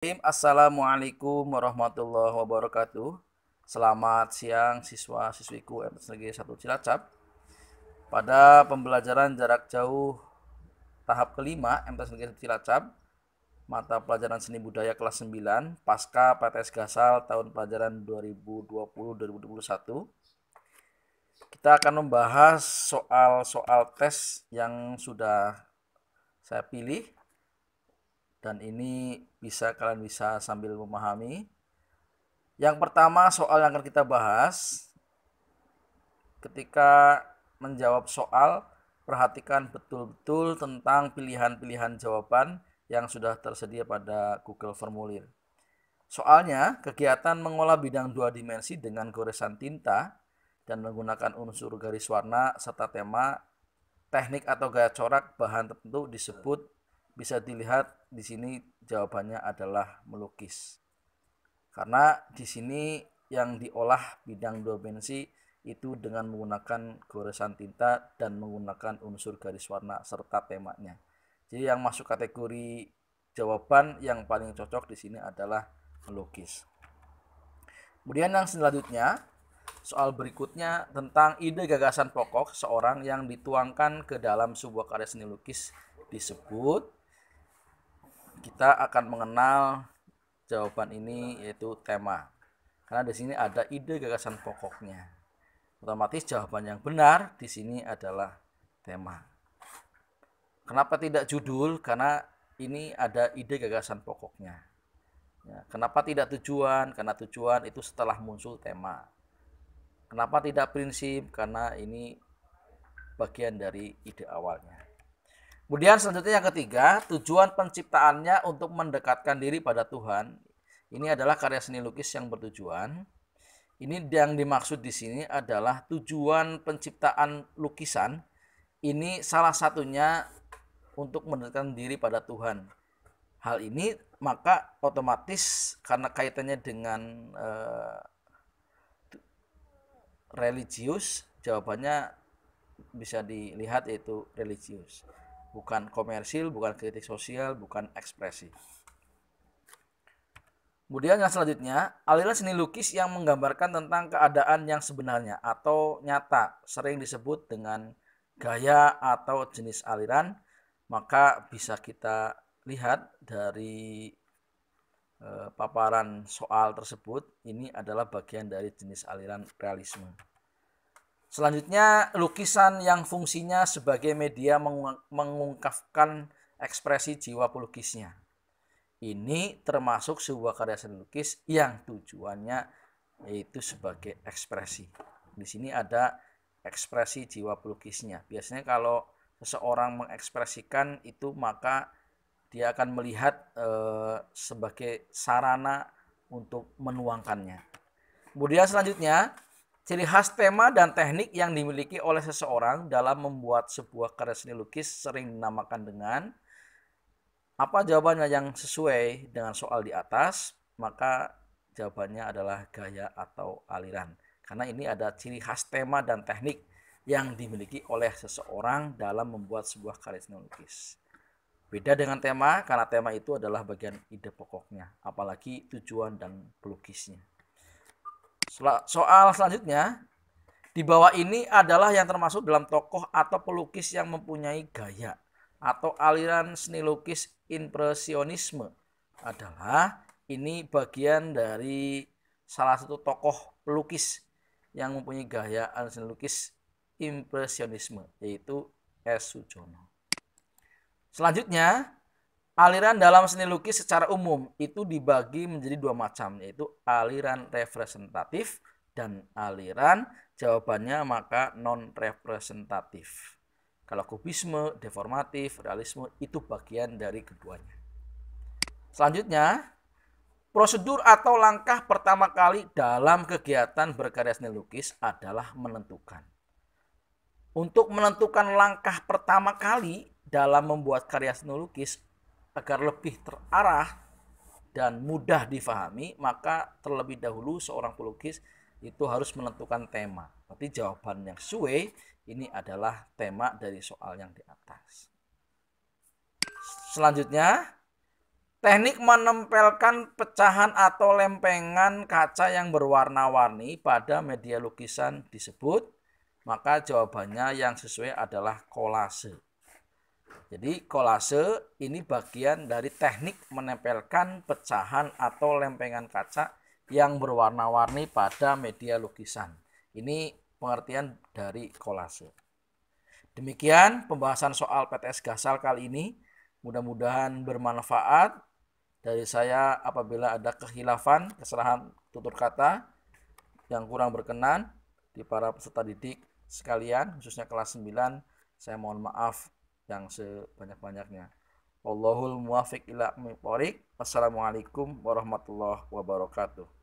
Assalamualaikum warahmatullahi wabarakatuh. Selamat siang siswa-siswiku MTs Negeri 1 Cilacap. Pada pembelajaran jarak jauh tahap kelima MTs Negeri 1 Cilacap, mata pelajaran seni budaya kelas 9 pasca PTS Gasal tahun pelajaran 2020-2021, kita akan membahas soal-soal tes yang sudah saya pilih, dan ini kalian bisa sambil memahami. Yang pertama, soal yang akan kita bahas, ketika menjawab soal, perhatikan betul-betul tentang pilihan-pilihan jawaban yang sudah tersedia pada Google Formulir. Soalnya, kegiatan mengolah bidang 2 dimensi dengan goresan tinta dan menggunakan unsur garis warna serta tema, teknik atau gaya corak bahan tertentu disebut. Bisa dilihat di sini jawabannya adalah melukis. Karena di sini yang diolah bidang 2 dimensi itu dengan menggunakan goresan tinta dan menggunakan unsur garis warna serta temanya. Jadi yang masuk kategori jawaban yang paling cocok di sini adalah melukis. Kemudian yang selanjutnya, soal berikutnya tentang ide gagasan pokok seorang yang dituangkan ke dalam sebuah karya seni lukis disebut. Kita akan mengenal jawaban ini, yaitu tema. Karena di sini ada ide gagasan pokoknya. Otomatis jawaban yang benar di sini adalah tema. Kenapa tidak judul? Karena ini ada ide gagasan pokoknya. Ya, kenapa tidak tujuan? Karena tujuan itu setelah muncul tema. Kenapa tidak prinsip? Karena ini bagian dari ide awalnya. Kemudian selanjutnya yang ketiga, tujuan penciptaannya untuk mendekatkan diri pada Tuhan. Ini adalah karya seni lukis yang bertujuan. Ini yang dimaksud di sini adalah tujuan penciptaan lukisan. Ini salah satunya untuk mendekatkan diri pada Tuhan. Hal ini maka otomatis karena kaitannya dengan religius, jawabannya bisa dilihat yaitu religius. Bukan komersil, bukan kritik sosial, bukan ekspresi. Kemudian yang selanjutnya, aliran seni lukis yang menggambarkan tentang keadaan yang sebenarnya atau nyata, sering disebut dengan gaya atau jenis aliran. Maka bisa kita lihat dari paparan soal tersebut, ini adalah bagian dari jenis aliran realisme. Selanjutnya, lukisan yang fungsinya sebagai media mengungkapkan ekspresi jiwa pelukisnya. Ini termasuk sebuah karya seni lukis yang tujuannya yaitu sebagai ekspresi. Di sini ada ekspresi jiwa pelukisnya. Biasanya kalau seseorang mengekspresikan itu, maka dia akan melihat sebagai sarana untuk menuangkannya. Kemudian selanjutnya, ciri khas tema dan teknik yang dimiliki oleh seseorang dalam membuat sebuah karya seni lukis sering dinamakan dengan. Apa jawabannya yang sesuai dengan soal di atas? Maka jawabannya adalah gaya atau aliran. Karena ini ada ciri khas tema dan teknik yang dimiliki oleh seseorang dalam membuat sebuah karya seni lukis. Beda dengan tema, karena tema itu adalah bagian ide pokoknya, apalagi tujuan dan pelukisnya. Soal selanjutnya, di bawah ini adalah yang termasuk dalam tokoh atau pelukis yang mempunyai gaya atau aliran seni lukis impresionisme. Adalah ini bagian dari salah satu tokoh pelukis yang mempunyai gaya aliran seni lukis impresionisme, yaitu S. Sujono. Selanjutnya, aliran dalam seni lukis secara umum itu dibagi menjadi dua macam, yaitu aliran representatif dan aliran jawabannya maka non-representatif. Kalau kubisme, deformatif, realisme itu bagian dari keduanya. Selanjutnya, prosedur atau langkah pertama kali dalam kegiatan berkarya seni lukis adalah menentukan. Untuk menentukan langkah pertama kali dalam membuat karya seni lukis agar lebih terarah dan mudah difahami, maka terlebih dahulu seorang pelukis itu harus menentukan tema. Berarti jawaban yang sesuai ini adalah tema dari soal yang di atas. Selanjutnya, Teknik menempelkan pecahan atau lempengan kaca yang berwarna-warni pada media lukisan disebut, maka jawabannya yang sesuai adalah kolase. Jadi kolase ini bagian dari teknik menempelkan pecahan atau lempengan kaca yang berwarna-warni pada media lukisan. Ini pengertian dari kolase. Demikian pembahasan soal PTS Gasal kali ini. Mudah-mudahan bermanfaat. Dari saya, apabila ada kekhilafan, kesalahan tutur kata yang kurang berkenan di para peserta didik sekalian, khususnya kelas 9, saya mohon maaf yang sebanyak-banyaknya. Wallahul muwaffiq ila aqwamit thoriq. Wassalamualaikum warahmatullahi wabarakatuh.